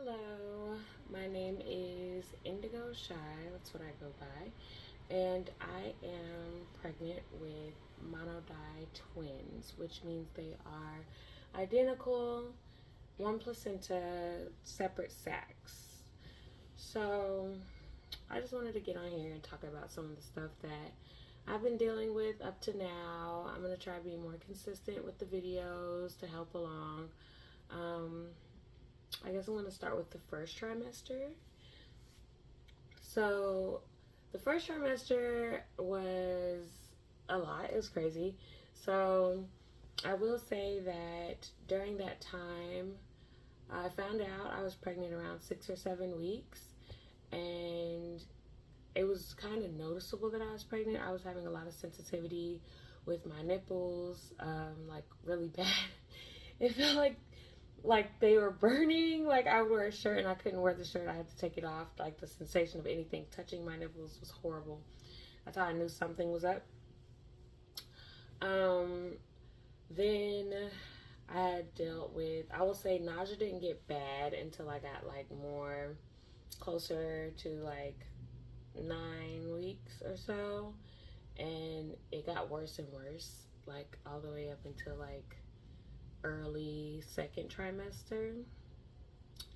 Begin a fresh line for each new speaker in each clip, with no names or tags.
Hello, my name is Indigo Shy, that's what I go by, and I am pregnant with monodi twins, which means they are identical, one placenta, separate sacs. So, I just wanted to get on here and talk about some of the stuff that I've been dealing with up to now. I'm going to try to be more consistent with the videos to help along. I guess I'm going to start with the first trimester. So, the first trimester was a lot. It was crazy. So, I will say that during that time, I found out I was pregnant around 6 or 7 weeks, and it was kind of noticeable that I was pregnant. I was having a lot of sensitivity with my nipples, like really bad. It felt like they were burning. Like I would wear a shirt and I couldn't wear the shirt. I had to take it off. Like the sensation of anything touching my nipples was horrible. That's how I knew something was up. Then I had dealt with, I will say nausea didn't get bad until I got like more closer to like 9 weeks or so. And it got worse and worse, like all the way up until like early second trimester.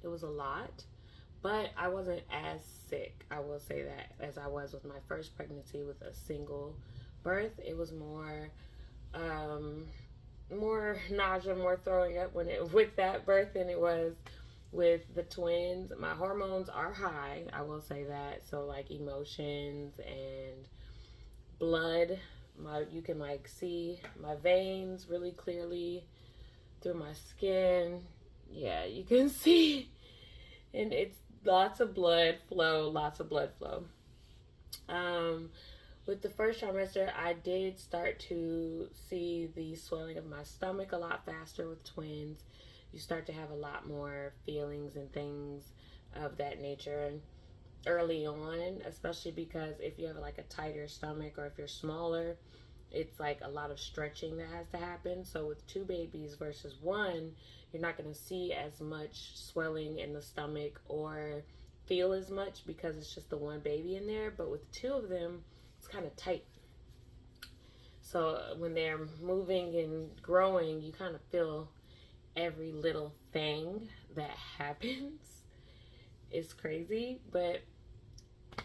It was a lot, but I wasn't as sick, I will say that, as I was with my first pregnancy with a single birth. It was more more nausea, more throwing up with that birth than it was with the twins. My hormones are high, I will say that. So like emotions and blood, you can like see my veins really clearly through my skin. Yeah, you can see, and it's lots of blood flow, lots of blood flow. With the first trimester, I did start to see the swelling of my stomach a lot faster with twins. You start to have a lot more feelings and things of that nature early on, especially because if you have like a tighter stomach or if you're smaller, it's like a lot of stretching that has to happen. So with two babies versus one, you're not going to see as much swelling in the stomach or feel as much because it's just the one baby in there. But with two of them, it's kind of tight. So when they're moving and growing, you kind of feel every little thing that happens. It's crazy, but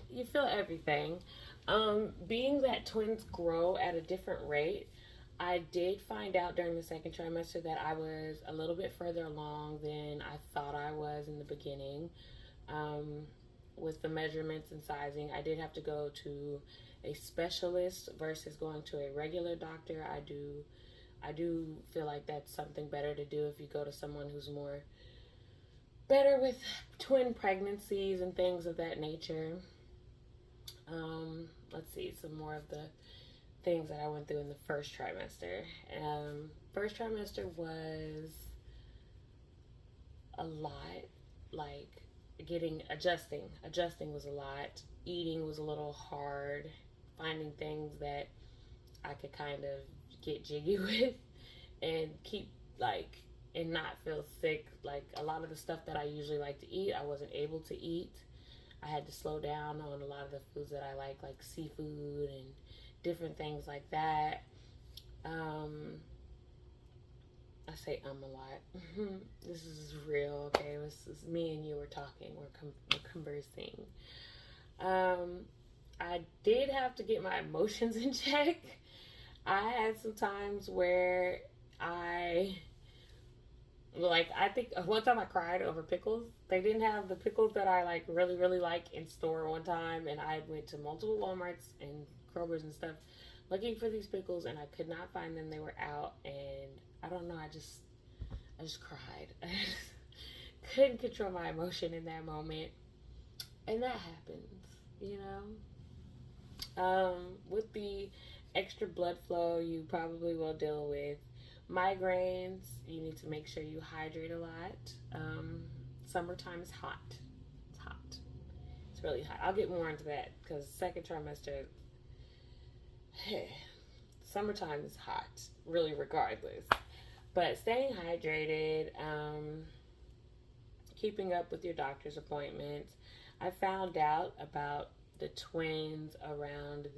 you feel everything. Being that twins grow at a different rate, I did find out during the second trimester that I was a little bit further along than I thought I was in the beginning. With the measurements and sizing, I did have to go to a specialist versus going to a regular doctor. I do feel like that's something better to do if you go to someone who's more better with twin pregnancies and things of that nature. Let's see some more of the things that I went through in the first trimester. First trimester was a lot, like adjusting was a lot. Eating was a little hard. Finding things that I could kind of get jiggy with and keep like and not feel sick. Like a lot of the stuff that I usually like to eat, I wasn't able to eat. I had to slow down on a lot of the foods that I like seafood and different things like that. I say a lot. This is real, okay? This is me and you. We're talking. We're conversing. I did have to get my emotions in check. I had some times where I think one time I cried over pickles. They didn't have the pickles that I like really like in store one time, and I went to multiple Walmarts and Kroger's and stuff looking for these pickles, and I could not find them. They were out, and I don't know, I just cried. I just couldn't control my emotion in that moment. And that happens, you know. With the extra blood flow, you probably will deal with migraines. You need to make sure you hydrate a lot. Summertime is hot. It's hot. It's really hot. I'll get more into that because second trimester, summertime is hot, really, regardless. But staying hydrated, keeping up with your doctor's appointments. I found out about the twins around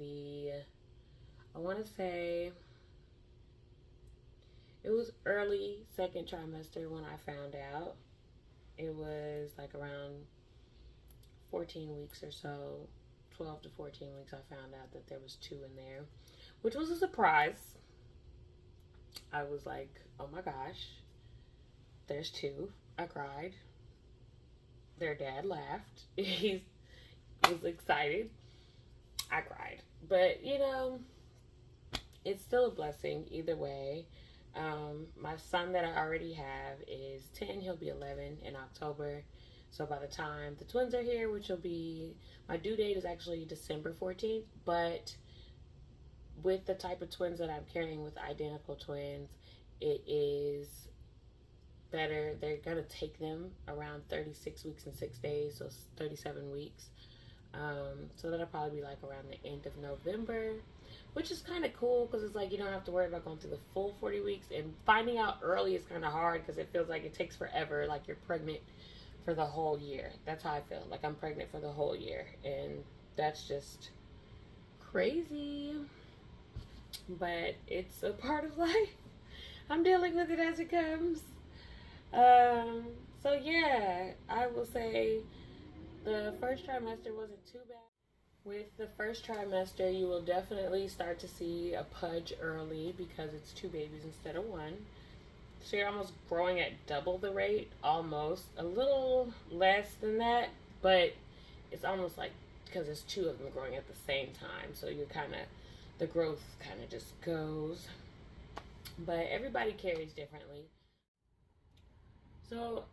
I want to say it was early second trimester when I found out. It was like around 14 weeks or so, 12 to 14 weeks, I found out that there was two in there, which was a surprise. I was like, oh my gosh, there's two. I cried. Their dad laughed. He was excited. I cried. But, you know, it's still a blessing either way. My son that I already have is 10. He'll be 11 in October. So by the time the twins are here, which will be, my due date is actually December 14th. But with the type of twins that I'm carrying with identical twins, it is better. They're going to take them around 36 weeks and 6 days, so 37 weeks. So that'll probably be like around the end of November, which is kind of cool because it's like you don't have to worry about going through the full 40 weeks. And finding out early is kind of hard because it feels like it takes forever, like you're pregnant for the whole year. That's how I feel, like I'm pregnant for the whole year. And that's just crazy. But it's a part of life. I'm dealing with it as it comes. So yeah, I will say the first trimester wasn't too bad. With the first trimester, you will definitely start to see a pudge early because it's two babies instead of one. So you're almost growing at double the rate, almost. A little less than that, but it's almost like because there's two of them growing at the same time. So you're kind of, the growth kind of just goes. But everybody carries differently. So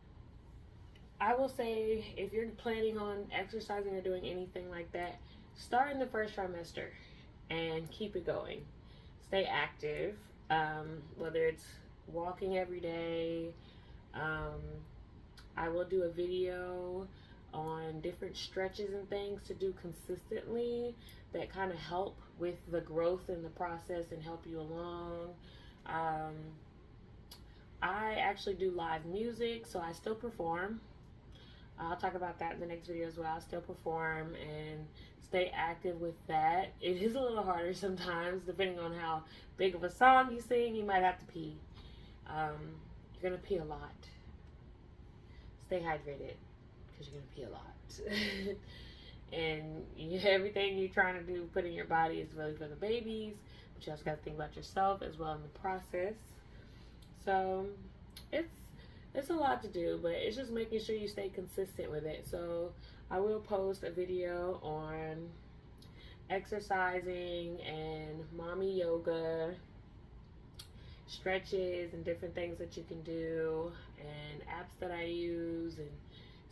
I will say if you're planning on exercising or doing anything like that, start in the first trimester and keep it going. Stay active, whether it's walking every day. I will do a video on different stretches and things to do consistently that kind of help with the growth in the process and help you along. I actually do live music, so I still perform. I'll talk about that in the next video as well. I still perform and stay active with that. It is a little harder sometimes, depending on how big of a song you sing. You might have to pee. You're gonna pee a lot. Stay hydrated, because you're gonna pee a lot. And everything you're trying to do, put in your body, is really for the babies, but you also got to think about yourself as well in the process. So it's a lot to do, but it's just making sure you stay consistent with it. So I will post a video on exercising and mommy yoga, stretches and different things that you can do, and apps that I use and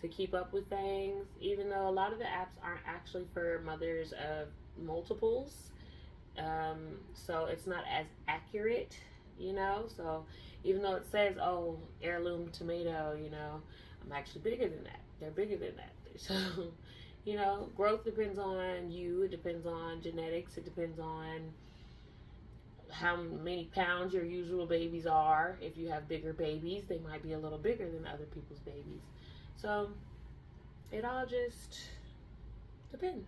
to keep up with things, even though a lot of the apps aren't actually for mothers of multiples. So it's not as accurate, you know. So even though it says, oh, heirloom tomato, you know, I'm actually bigger than that. They're bigger than that. So, you know, growth depends on you. It depends on genetics. It depends on how many pounds your usual babies are. If you have bigger babies, they might be a little bigger than other people's babies. So it all just depends.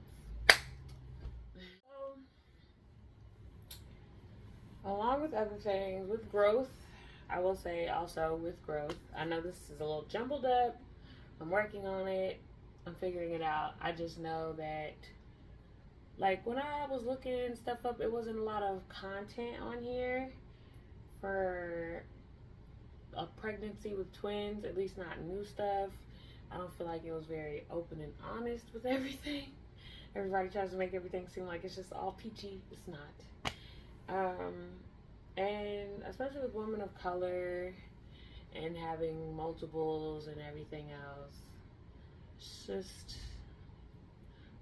Along with other things, with growth, I will say also with growth, I know this is a little jumbled up. I'm working on it. I'm figuring it out. I just know that, like, when I was looking stuff up, it wasn't a lot of content on here for a pregnancy with twins, at least not new stuff. I don't feel like it was very open and honest with everything. Everybody tries to make everything seem like it's just all peachy. It's not. And especially with women of color and having multiples and everything else, it's just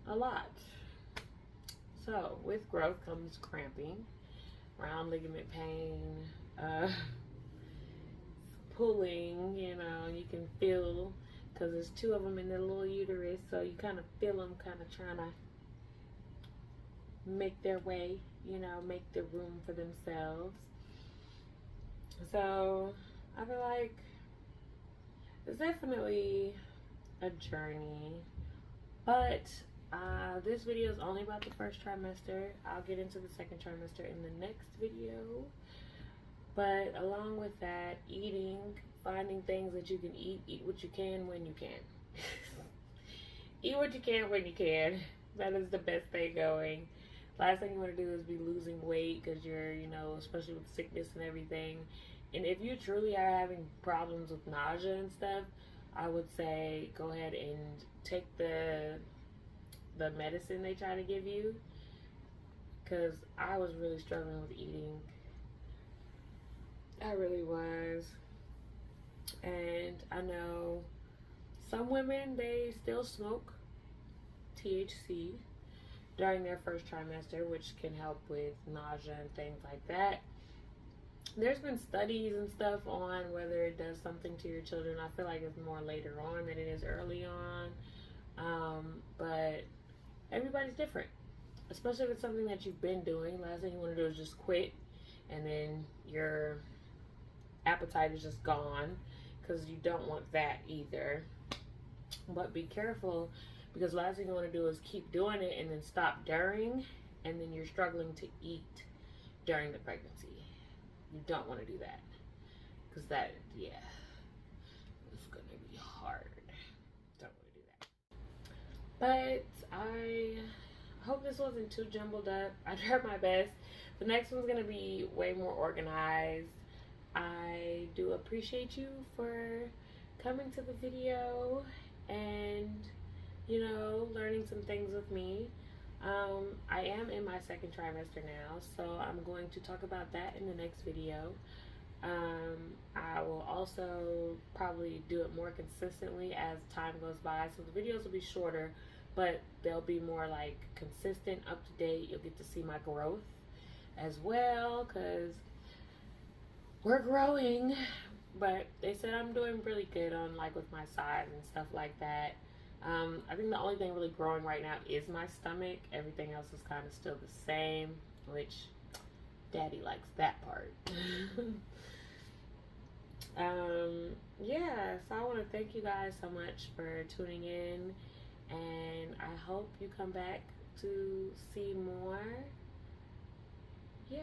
a lot. So with growth comes cramping, round ligament pain, pulling, you know, you can feel, because there's two of them in the little uterus, so you kind of feel them kind of trying to make their way, you know, make the room for themselves. So I feel like it's definitely a journey, but this video is only about the first trimester. I'll get into the second trimester in the next video. But along with that, eating, finding things that you can eat what you can when you can. Eat what you can when you can. That is the best thing going. Last thing you want to do is be losing weight because you're, you know, especially with sickness and everything. And if you truly are having problems with nausea and stuff, I would say go ahead and take the medicine they try to give you, because I was really struggling with eating. I really was. And I know some women, they still smoke THC during their first trimester, which can help with nausea and things like that. There's been studies and stuff on whether it does something to your children. I feel like it's more later on than it is early on. But everybody's different, especially if it's something that you've been doing. Last thing you want to do is just quit and then your appetite is just gone, because you don't want that either. But be careful, because last thing you want to do is keep doing it and then stop during, and then you're struggling to eat during the pregnancy. You don't want to do that, because that, yeah, it's gonna be hard. Don't want to do that. But I hope this wasn't too jumbled up. I tried my best. The next one's gonna be way more organized. I do appreciate you for coming to the video and, you know, learning some things with me. I am in my second trimester now, so I'm going to talk about that in the next video. I will also probably do it more consistently as time goes by, so the videos will be shorter, but they'll be more like consistent, up to date. You'll get to see my growth as well, because we're growing. But they said I'm doing really good on, like, with my size and stuff like that. I think the only thing really growing right now is my stomach. Everything else is kind of still the same, which daddy likes that part. Yeah, so I want to thank you guys so much for tuning in, and I hope you come back to see more. Yeah.